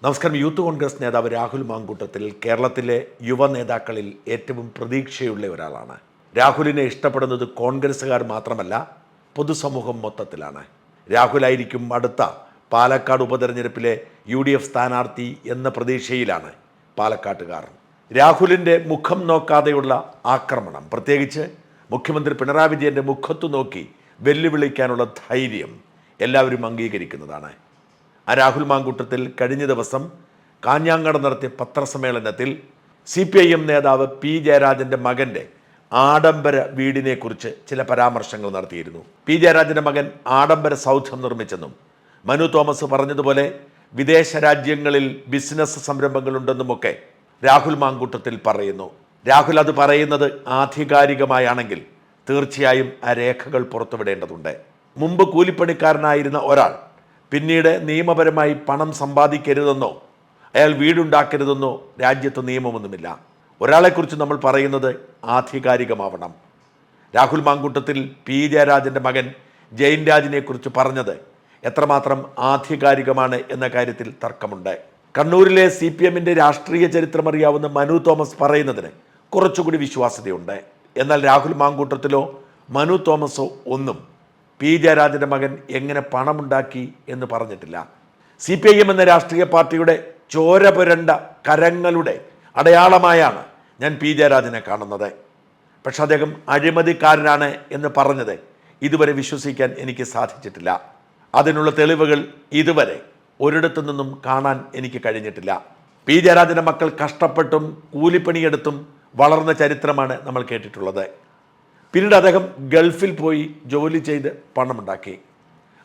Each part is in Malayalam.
നമസ്കാരം. യൂത്ത് കോൺഗ്രസ് നേതാവ് രാഹുൽ മാങ്കൂട്ടത്തിൽ കേരളത്തിലെ യുവ നേതാക്കളിൽ ഏറ്റവും പ്രതീക്ഷയുള്ള ഒരാളാണ്. രാഹുലിനെ ഇഷ്ടപ്പെടുന്നത് കോൺഗ്രസ്സുകാർ മാത്രമല്ല, പൊതുസമൂഹം മൊത്തത്തിലാണ്. രാഹുലായിരിക്കും അടുത്ത പാലക്കാട് ഉപതെരഞ്ഞെടുപ്പിലെ UDF സ്ഥാനാർത്ഥി എന്ന പ്രതീക്ഷയിലാണ് പാലക്കാട്ടുകാർ. രാഹുലിൻ്റെ മുഖം നോക്കാതെയുള്ള ആക്രമണം, പ്രത്യേകിച്ച് മുഖ്യമന്ത്രി പിണറായി വിജയൻ്റെ മുഖത്തു നോക്കി വെല്ലുവിളിക്കാനുള്ള ധൈര്യം എല്ലാവരും അംഗീകരിക്കുന്നതാണ്. ആ രാഹുൽ മാങ്കൂട്ടത്തിൽ കഴിഞ്ഞ ദിവസം കാഞ്ഞങ്ങാട് നടത്തിയ പത്രസമ്മേളനത്തിൽ CPIM നേതാവ് P ജയരാജൻ്റെ മകൻ്റെ ആഡംബര വീടിനെക്കുറിച്ച് ചില പരാമർശങ്ങൾ നടത്തിയിരുന്നു. P ജയരാജൻ്റെ മകൻ ആഡംബര സൗധം നിർമ്മിച്ചെന്നും മനു തോമസ് പറഞ്ഞതുപോലെ വിദേശ രാജ്യങ്ങളിൽ ബിസിനസ് സംരംഭങ്ങളുണ്ടെന്നുമൊക്കെ രാഹുൽ മാങ്കൂട്ടത്തിൽ പറയുന്നു. രാഹുൽ അത് പറയുന്നത് ആധികാരികമായാണെങ്കിൽ തീർച്ചയായും ആ രേഖകൾ പുറത്തുവിടേണ്ടതുണ്ട്. മുമ്പ് കൂലിപ്പണിക്കാരനായിരുന്ന ഒരാൾ പിന്നീട് നിയമപരമായി പണം സമ്പാദിക്കരുതെന്നോ അയാൾ വീടുണ്ടാക്കരുതെന്നോ രാജ്യത്ത് നിയമമൊന്നുമില്ല. ഒരാളെക്കുറിച്ച് നമ്മൾ പറയുന്നത് ആധികാരികമാവണം. രാഹുൽ മാങ്കൂട്ടത്തിൽ P ജയരാജൻ്റെ മകൻ ജയൻ രാജിനെക്കുറിച്ച് പറഞ്ഞത് എത്രമാത്രം ആധികാരികമാണ് എന്ന കാര്യത്തിൽ തർക്കമുണ്ട്. കണ്ണൂരിലെ CPMൻ്റെ രാഷ്ട്രീയ ചരിത്രമറിയാവുന്ന മനു തോമസ് പറയുന്നതിന് കുറച്ചുകൂടി വിശ്വാസ്യതയുണ്ട്. എന്നാൽ രാഹുൽ മാങ്കൂട്ടത്തിലോ മനു തോമസോ ഒന്നും P ജയരാജൻ്റെ മകൻ എങ്ങനെ പണമുണ്ടാക്കി എന്ന് പറഞ്ഞിട്ടില്ല. CPIM എന്ന രാഷ്ട്രീയ പാർട്ടിയുടെ ചോര പുരണ്ട കരങ്ങളുടെ അടയാളമായാണ് ഞാൻ P ജയരാജനെ കാണുന്നത്. പക്ഷെ അദ്ദേഹം അഴിമതിക്കാരനാണ് എന്ന് പറഞ്ഞത് ഇതുവരെ വിശ്വസിക്കാൻ എനിക്ക് സാധിച്ചിട്ടില്ല. അതിനുള്ള തെളിവുകൾ ഇതുവരെ ഒരിടത്തു നിന്നും കാണാൻ എനിക്ക് കഴിഞ്ഞിട്ടില്ല. P ജയരാജൻ്റെ മക്കൾ കഷ്ടപ്പെട്ടും കൂലിപ്പണിയെടുത്തും വളർന്ന ചരിത്രമാണ് നമ്മൾ കേട്ടിട്ടുള്ളത്. പിന്നീട് അദ്ദേഹം ഗൾഫിൽ പോയി ജോലി ചെയ്ത് പണമുണ്ടാക്കി.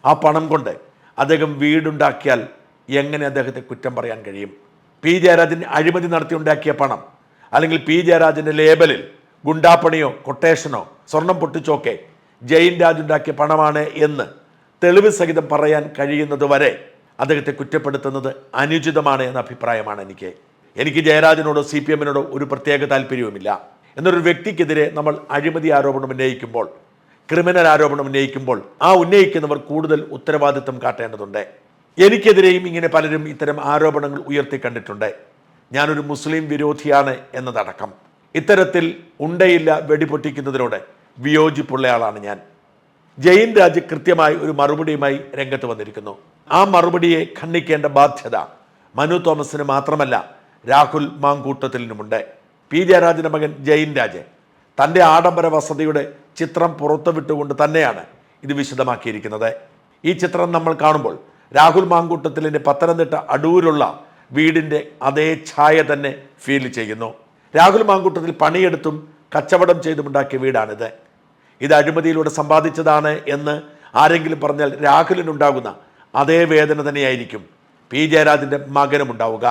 ആ പണം കൊണ്ട് അദ്ദേഹം വീടുണ്ടാക്കിയാൽ എങ്ങനെ അദ്ദേഹത്തെ കുറ്റം പറയാൻ കഴിയും? P ജയരാജൻ അഴിമതി നടത്തി ഉണ്ടാക്കിയ പണം, അല്ലെങ്കിൽ P ജയരാജൻ്റെ ലേബലിൽ ഗുണ്ടാപ്പണിയോ കൊട്ടേഷനോ സ്വർണം പൊട്ടിച്ചോക്കെ ജയൻ രാജ് ഉണ്ടാക്കിയ പണമാണ് എന്ന് തെളിവ് സഹിതം പറയാൻ കഴിയുന്നത് വരെ അദ്ദേഹത്തെ കുറ്റപ്പെടുത്തുന്നത് അനുചിതമാണ് എന്ന അഭിപ്രായമാണ് എനിക്ക് ജയരാജനോടോ CPMനോടോ ഒരു പ്രത്യേക താല്പര്യവുമില്ല. എന്നൊരു വ്യക്തിക്കെതിരെ നമ്മൾ അഴിമതി ആരോപണം ഉന്നയിക്കുമ്പോൾ, ക്രിമിനൽ ആരോപണം ഉന്നയിക്കുമ്പോൾ ആ ഉന്നയിക്കുന്നവർ കൂടുതൽ ഉത്തരവാദിത്വം കാട്ടേണ്ടതുണ്ട്. എനിക്കെതിരെയും ഇങ്ങനെ പലരും ഇത്തരം ആരോപണങ്ങൾ ഉയർത്തി കണ്ടിട്ടുണ്ട്. ഞാനൊരു മുസ്ലിം വിരോധിയാണ് എന്നതടക്കം. ഇത്തരത്തിൽ ഉണ്ടയില്ല വെടിപൊട്ടിക്കുന്നതിനോട് വിയോജിപ്പുള്ളയാളാണ് ഞാൻ. ജയൻ രാജ് കൃത്യമായി ഒരു മറുപടിയുമായി രംഗത്ത് വന്നിരിക്കുന്നു. ആ മറുപടിയെ ഖണ്ഡിക്കേണ്ട ബാധ്യത മനു തോമസിന് മാത്രമല്ല, രാഹുൽ മാങ്കൂട്ടത്തിനുമുണ്ട്. P ജയരാജൻ്റെ മകൻ ജയൻ രാജ് തൻ്റെ ആഡംബര വസതിയുടെ ചിത്രം പുറത്തുവിട്ടുകൊണ്ട് തന്നെയാണ് ഇത് വിശദമാക്കിയിരിക്കുന്നത്. ഈ ചിത്രം നമ്മൾ കാണുമ്പോൾ രാഹുൽ മാങ്കൂട്ടത്തിലിൻ്റെ പത്തനംതിട്ട അടൂരുള്ള വീടിൻ്റെ അതേ ഛായ തന്നെ ഫീൽ ചെയ്യുന്നു. രാഹുൽ മാങ്കൂട്ടത്തിൽ പണിയെടുത്തും കച്ചവടം ചെയ്തുമുണ്ടാക്കിയ വീടാണിത്. ഇത് അഴിമതിയിലൂടെ സമ്പാദിച്ചതാണ് എന്ന് ആരെങ്കിലും പറഞ്ഞാൽ രാഹുലിനുണ്ടാകുന്ന അതേ വേദന തന്നെയായിരിക്കും P ജയരാജൻ്റെ മകനും ഉണ്ടാവുക.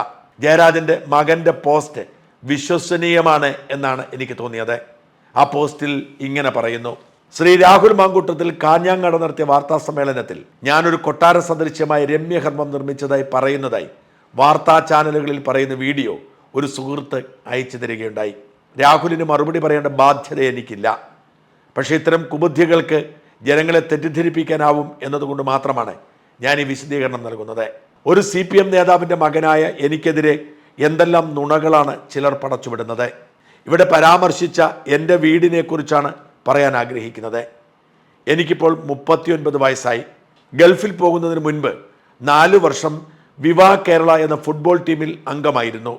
ജയരാജൻ്റെ മകൻ്റെ പോസ്റ്റ് വിശ്വസനീയമാണ് എന്നാണ് എനിക്ക് തോന്നിയത്. ആ പോസ്റ്റിൽ ഇങ്ങനെ പറയുന്നു: ശ്രീ രാഹുൽ മാങ്കൂട്ടത്തിൽ കാഞ്ഞങ്ങാട് നടത്തിയ വാർത്താ സമ്മേളനത്തിൽ ഞാനൊരു കൊട്ടാര സദൃശ്യമായ രമ്യകർമ്മം നിർമ്മിച്ചതായി പറയുന്നതായി വാർത്താ ചാനലുകളിൽ പറയുന്ന വീഡിയോ ഒരു സുഹൃത്ത് അയച്ചു തരികയുണ്ടായി. രാഹുലിന് മറുപടി പറയേണ്ട ബാധ്യത എനിക്കില്ല. പക്ഷേ ഇത്തരം കുബുദ്ധികൾക്ക് ജനങ്ങളെ തെറ്റിദ്ധരിപ്പിക്കാനാവും എന്നതുകൊണ്ട് മാത്രമാണ് ഞാൻ ഈ വിശദീകരണം നൽകുന്നത്. ഒരു CPM നേതാവിൻ്റെ മകനായ എനിക്കെതിരെ എന്തെല്ലാം നുണകളാണ് ചിലർ പടച്ചുവിടുന്നത്. ഇവിടെ പരാമർശിച്ച എൻ്റെ വീടിനെക്കുറിച്ചാണ് പറയാൻ ആഗ്രഹിക്കുന്നത്. എനിക്കിപ്പോൾ 39 വയസ്സായി. ഗൾഫിൽ പോകുന്നതിന് മുൻപ് 4 വർഷം വിവാ കേരള എന്ന ഫുട്ബോൾ ടീമിൽ അംഗമായിരുന്നു.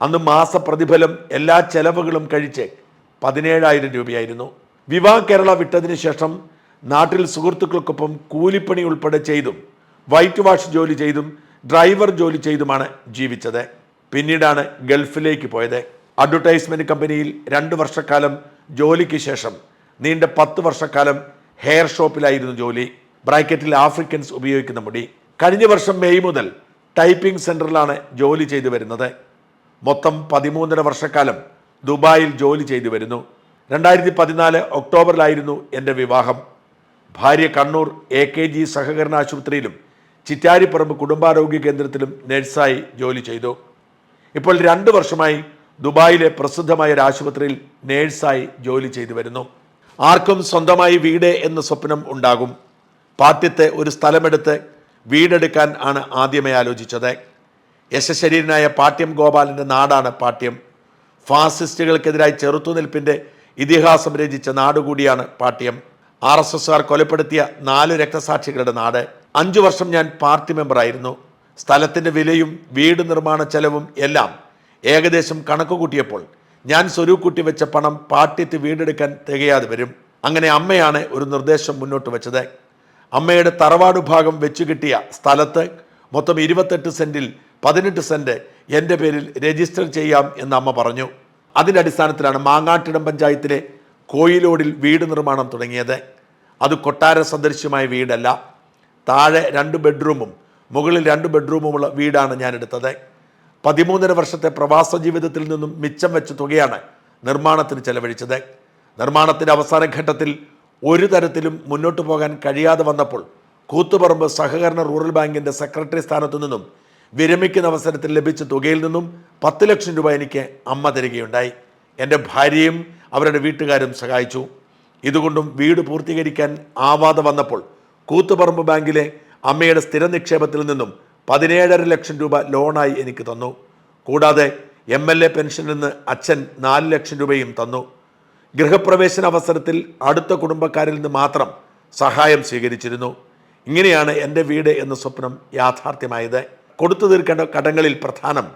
അന്ന് മാസപ്രതിഫലം എല്ലാ ചെലവുകളും കഴിച്ച് 17,000 രൂപയായിരുന്നു. വിവാ കേരള വിട്ടതിന് ശേഷം നാട്ടിൽ സുഹൃത്തുക്കൾക്കൊപ്പം കൂലിപ്പണി ഉൾപ്പെടെ ചെയ്തും വൈറ്റ് വാഷ് ജോലി ചെയ്തും ഡ്രൈവർ ജോലി ചെയ്തുമാണ് ജീവിച്ചത്. പിന്നീടാണ് ഗൾഫിലേക്ക് പോയത്. അഡ്വർടൈസ്മെൻറ്റ് കമ്പനിയിൽ 2 വർഷക്കാലം ജോലിക്ക് ശേഷം നീണ്ട 10 വർഷക്കാലം ഹെയർ ഷോപ്പിലായിരുന്നു ജോലി. ബ്രാക്കറ്റിൽ ആഫ്രിക്കൻസ് ഉപയോഗിക്കുന്ന മുടി. കഴിഞ്ഞ വർഷം മെയ് മുതൽ ടൈപ്പിംഗ് സെൻറ്ററിലാണ് ജോലി ചെയ്തു വരുന്നത്. മൊത്തം 13.5 വർഷക്കാലം ദുബായിൽ ജോലി ചെയ്തു വരുന്നു. 2014 ഒക്ടോബറിലായിരുന്നു എൻ്റെ വിവാഹം. ഭാര്യ കണ്ണൂർ AKG സഹകരണ ആശുപത്രിയിലും ചിറ്റാരിപ്പറമ്പ് കുടുംബാരോഗ്യ കേന്ദ്രത്തിലും നഴ്സായി ജോലി ചെയ്തു. ഇപ്പോൾ 2 വർഷമായി ദുബായിലെ പ്രസിദ്ധമായ ഒരു ആശുപത്രിയിൽ നേഴ്സായി ജോലി ചെയ്തു വരുന്നു. ആർക്കും സ്വന്തമായി വീട് എന്ന സ്വപ്നം ഉണ്ടാകും. പാട്യത്തെ ഒരു സ്ഥലമെടുത്ത് വീടെടുക്കാൻ ആണ് ആദ്യമേ ആലോചിച്ചത്. യശശരീരനായ പാട്യം ഗോപാലൻ്റെ നാടാണ് പാട്യം. ഫാസിസ്റ്റുകൾക്കെതിരായി ചെറുത്തുനിൽപ്പിൻ്റെ ഇതിഹാസം രചിച്ച നാടുകൂടിയാണ് പാട്യം. RSSകാർ കൊലപ്പെടുത്തിയ 4 രക്തസാക്ഷികളുടെ നാട്. 5 വർഷം ഞാൻ പാർട്ടി മെമ്പറായിരുന്നു. സ്ഥലത്തിൻ്റെ വിലയും വീട് നിർമ്മാണ ചെലവും എല്ലാം ഏകദേശം കണക്ക് കൂട്ടിയപ്പോൾ ഞാൻ സ്വരൂകൂട്ടി വെച്ച പണം പാട്യത്ത് വീടെടുക്കാൻ തികയാതെ വരും. അങ്ങനെ അമ്മയാണ് ഒരു നിർദ്ദേശം മുന്നോട്ട് വെച്ചത്. അമ്മയുടെ തറവാട് ഭാഗം വെച്ചു കിട്ടിയ സ്ഥലത്ത് മൊത്തം 28 സെൻറ്റിൽ 18 സെൻറ്റ് എൻ്റെ പേരിൽ രജിസ്റ്റർ ചെയ്യാം എന്ന് അമ്മ പറഞ്ഞു. അതിൻ്റെ അടിസ്ഥാനത്തിലാണ് മാങ്ങാട്ടിടം പഞ്ചായത്തിലെ കോയിലോടിൽ വീട് നിർമ്മാണം തുടങ്ങിയത്. അത് കൊട്ടാര സദൃശ്യമായ വീടല്ല. താഴെ 2 ബെഡ്റൂമും മുകളിൽ 2 ബെഡ്റൂമുമുള്ള വീടാണ് ഞാൻ എടുത്തത്. 13 വർഷത്തെ പ്രവാസ ജീവിതത്തിൽ നിന്നും മിച്ചം വെച്ച തുകയാണ് നിർമ്മാണത്തിന് ചെലവഴിച്ചത്. നിർമ്മാണത്തിൻ്റെ അവസാന ഘട്ടത്തിൽ ഒരു തരത്തിലും മുന്നോട്ട് പോകാൻ കഴിയാതെ വന്നപ്പോൾ കൂത്തുപറമ്പ് സഹകരണ റൂറൽ ബാങ്കിൻ്റെ സെക്രട്ടറി സ്ഥാനത്തു നിന്നും വിരമിക്കുന്ന അവസരത്തിൽ ലഭിച്ച തുകയിൽ നിന്നും 10 ലക്ഷം രൂപ എനിക്ക് അമ്മ തരികയുണ്ടായി. എൻ്റെ ഭാര്യയും അവരുടെ വീട്ടുകാരും സഹായിച്ചു. ഇതുകൊണ്ടും വീട് പൂർത്തീകരിക്കാൻ ആവാതെ വന്നപ്പോൾ കൂത്തുപറമ്പ് ബാങ്കിലെ അമ്മയുടെ സ്ഥിര നിക്ഷേപത്തിൽ നിന്നും 17.5 ലക്ഷം രൂപ ലോണായി എനിക്ക് തന്നു. കൂടാതെ MLA പെൻഷനിൽ നിന്ന് അച്ഛൻ 4 ലക്ഷം രൂപയും തന്നു. ഗൃഹപ്രവേശന അവസരത്തിൽ അടുത്ത കുടുംബക്കാരിൽ നിന്ന് മാത്രം സഹായം സ്വീകരിച്ചിരുന്നു. ഇങ്ങനെയാണ് എൻ്റെ വീട് എന്ന സ്വപ്നം യാഥാർത്ഥ്യമായത്. കൊടുത്തു തീർക്കേണ്ട കടങ്ങളിൽ പ്രധാനം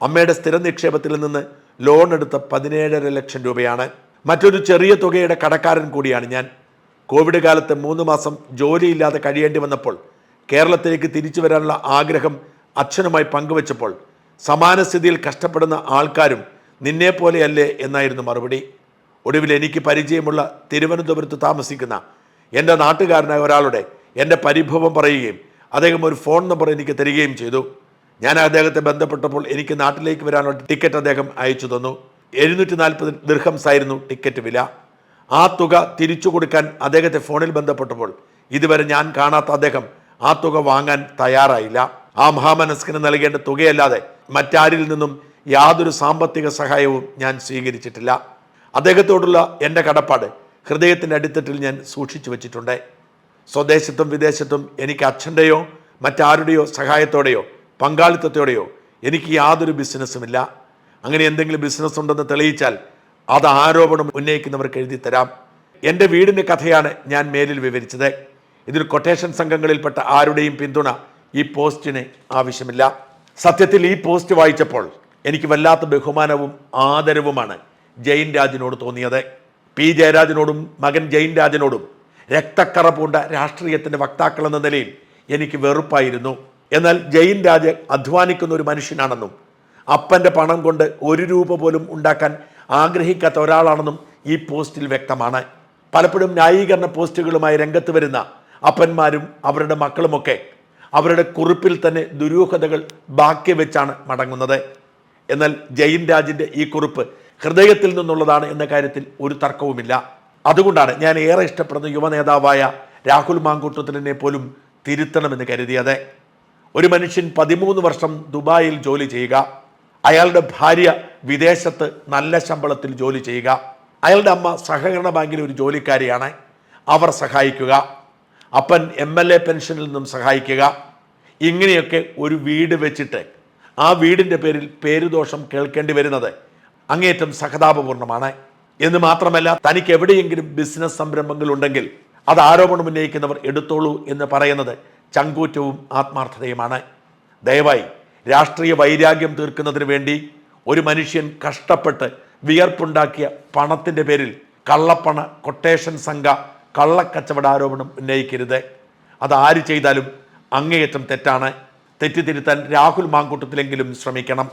അമ്മയുടെ സ്ഥിര നിക്ഷേപത്തിൽ നിന്ന് ലോൺ എടുത്ത 17.5 ലക്ഷം രൂപയാണ്. മറ്റൊരു ചെറിയ തുകയുടെ കടക്കാരൻ കൂടിയാണ് ഞാൻ. കോവിഡ് കാലത്ത് 3 മാസം ജോലിയില്ലാതെ കഴിയേണ്ടി വന്നപ്പോൾ കേരളത്തിലേക്ക് തിരിച്ചു വരാനുള്ള ആഗ്രഹം അച്ഛനുമായി പങ്കുവച്ചപ്പോൾ സമാന സ്ഥിതിയിൽ കഷ്ടപ്പെടുന്ന ആൾക്കാരും നിന്നെപ്പോലെയല്ലേ എന്നായിരുന്നു മറുപടി. ഒടുവിൽ എനിക്ക് പരിചയമുള്ള തിരുവനന്തപുരത്ത് താമസിക്കുന്ന എൻ്റെ നാട്ടുകാരനായ ഒരാളുടെ എൻ്റെ പരിഭവം പറയുകയും അദ്ദേഹം ഒരു ഫോൺ നമ്പർ എനിക്ക് തരികയും ചെയ്തു. ഞാൻ അദ്ദേഹത്തെ ബന്ധപ്പെട്ടപ്പോൾ എനിക്ക് നാട്ടിലേക്ക് വരാനുള്ള ടിക്കറ്റ് അദ്ദേഹം അയച്ചു തന്നു. 740 ദിർഹംസ് ആയിരുന്നു ടിക്കറ്റ് വില. ആ തുക തിരിച്ചു കൊടുക്കാൻ അദ്ദേഹത്തെ ഫോണിൽ ബന്ധപ്പെട്ടപ്പോൾ ഇതുവരെ ഞാൻ കാണാത്ത അദ്ദേഹം ആ തുക വാങ്ങാൻ തയ്യാറായില്ല. ആ മഹാമനസ്കന് നൽകേണ്ട തുകയല്ലാതെ മറ്റാരിൽ നിന്നും യാതൊരു സാമ്പത്തിക സഹായവും ഞാൻ സ്വീകരിച്ചിട്ടില്ല. അദ്ദേഹത്തോടുള്ള എൻ്റെ കടപ്പാട് ഹൃദയത്തിൻ്റെ അടിത്തട്ടിൽ ഞാൻ സൂക്ഷിച്ചു വച്ചിട്ടുണ്ട്. സ്വദേശത്തും വിദേശത്തും എനിക്ക് അച്ഛൻ്റെയോ മറ്റാരുടെയോ സഹായത്തോടെയോ പങ്കാളിത്തത്തോടെയോ എനിക്ക് യാതൊരു ബിസിനസ്സുമില്ല. അങ്ങനെ എന്തെങ്കിലും ബിസിനസ് ഉണ്ടെന്ന് തെളിയിച്ചാൽ അത് ആരോപണം ഉന്നയിക്കുന്നവർക്ക് എഴുതി തരാം. എൻ്റെ വീടിൻ്റെ കഥയാണ് ഞാൻ മേലിൽ വിവരിച്ചത്. ഇതിൽ കൊട്ടേഷൻ സംഘങ്ങളിൽപ്പെട്ട ആരുടെയും പിന്തുണ ഈ പോസ്റ്റിന് ആവശ്യമില്ല. സത്യത്തിൽ ഈ പോസ്റ്റ് വായിച്ചപ്പോൾ എനിക്ക് വല്ലാത്ത ബഹുമാനവും ആദരവുമാണ് ജയിൻ രാജിനോട് തോന്നിയത്. P. ജയരാജനോടും മകൻ ജയിൻ രാജനോടും രക്തക്കറ പൂണ്ട രാഷ്ട്രീയത്തിൻ്റെ വക്താക്കൾ എന്ന നിലയിൽ എനിക്ക് വെറുപ്പായിരുന്നു. എന്നാൽ ജയിൻ രാജ് അധ്വാനിക്കുന്ന ഒരു മനുഷ്യനാണെന്നും അപ്പൻ്റെ പണം കൊണ്ട് 1 രൂപ പോലും ഉണ്ടാക്കാൻ ആഗ്രഹിക്കാത്ത ഒരാളാണെന്നും ഈ പോസ്റ്റിൽ വ്യക്തമാണ്. പലപ്പോഴും ന്യായീകരണ പോസ്റ്റുകളുമായി രംഗത്ത് വരുന്ന അപ്പന്മാരും അവരുടെ മക്കളുമൊക്കെ അവരുടെ കുറിപ്പിൽ തന്നെ ദുരൂഹതകൾ ബാക്കി വെച്ചാണ് മടങ്ങുന്നത്. എന്നാൽ ജയിൻ രാജിൻ്റെ ഈ കുറിപ്പ് ഹൃദയത്തിൽ നിന്നുള്ളതാണ് എന്ന കാര്യത്തിൽ ഒരു തർക്കവുമില്ല. അതുകൊണ്ടാണ് ഞാൻ ഏറെ ഇഷ്ടപ്പെടുന്ന യുവ നേതാവായ രാഹുൽ മാങ്കൂട്ടത്തിലിനെ പോലും തിരുത്തണമെന്ന് കരുതിയത്. ഒരു മനുഷ്യൻ 13 വർഷം ദുബായിൽ ജോലി ചെയ്യുക, അയാളുടെ ഭാര്യ വിദേശത്ത് നല്ല ശമ്പളത്തിൽ ജോലി ചെയ്യുക, അയാളുടെ അമ്മ സഹകരണ ബാങ്കിലെ ഒരു ജോലിക്കാരിയാണ്, അവർ സഹായിക്കുക, അപ്പൻ MLA പെൻഷനിൽ നിന്നും സഹായിക്കുക, ഇങ്ങനെയൊക്കെ ഒരു വീട് വെച്ചിട്ട് ആ വീടിൻ്റെ പേരിൽ പേരുദോഷം കേൾക്കേണ്ടി വരുന്നത് അങ്ങേയറ്റം സഹതാപപൂർണമാണ്. എന്ന് മാത്രമല്ല, തനിക്ക് എവിടെയെങ്കിലും ബിസിനസ് സംരംഭങ്ങൾ ഉണ്ടെങ്കിൽ അത് ആരോപണം ഉന്നയിക്കുന്നവർ എടുത്തോളൂ എന്ന് പറയുന്നത് ചങ്കൂറ്റവും ആത്മാർത്ഥതയുമാണ്. ദയവായി രാഷ്ട്രീയ വൈരാഗ്യം തീർക്കുന്നതിന് വേണ്ടി ഒരു മനുഷ്യൻ കഷ്ടപ്പെട്ട് വിയർപ്പുണ്ടാക്കിയ പണത്തിൻ്റെ പേരിൽ കള്ളപ്പണ കൊട്ടേഷൻ സംഘ കള്ളക്കച്ചവട ആരോപണം ഉന്നയിക്കരുത്. അത് ആര് ചെയ്താലും അങ്ങേയറ്റം തെറ്റാണ്. തെറ്റിതിരുത്താൻ രാഹുൽ മാങ്കൂട്ടത്തിലെങ്കിലും ശ്രമിക്കണം.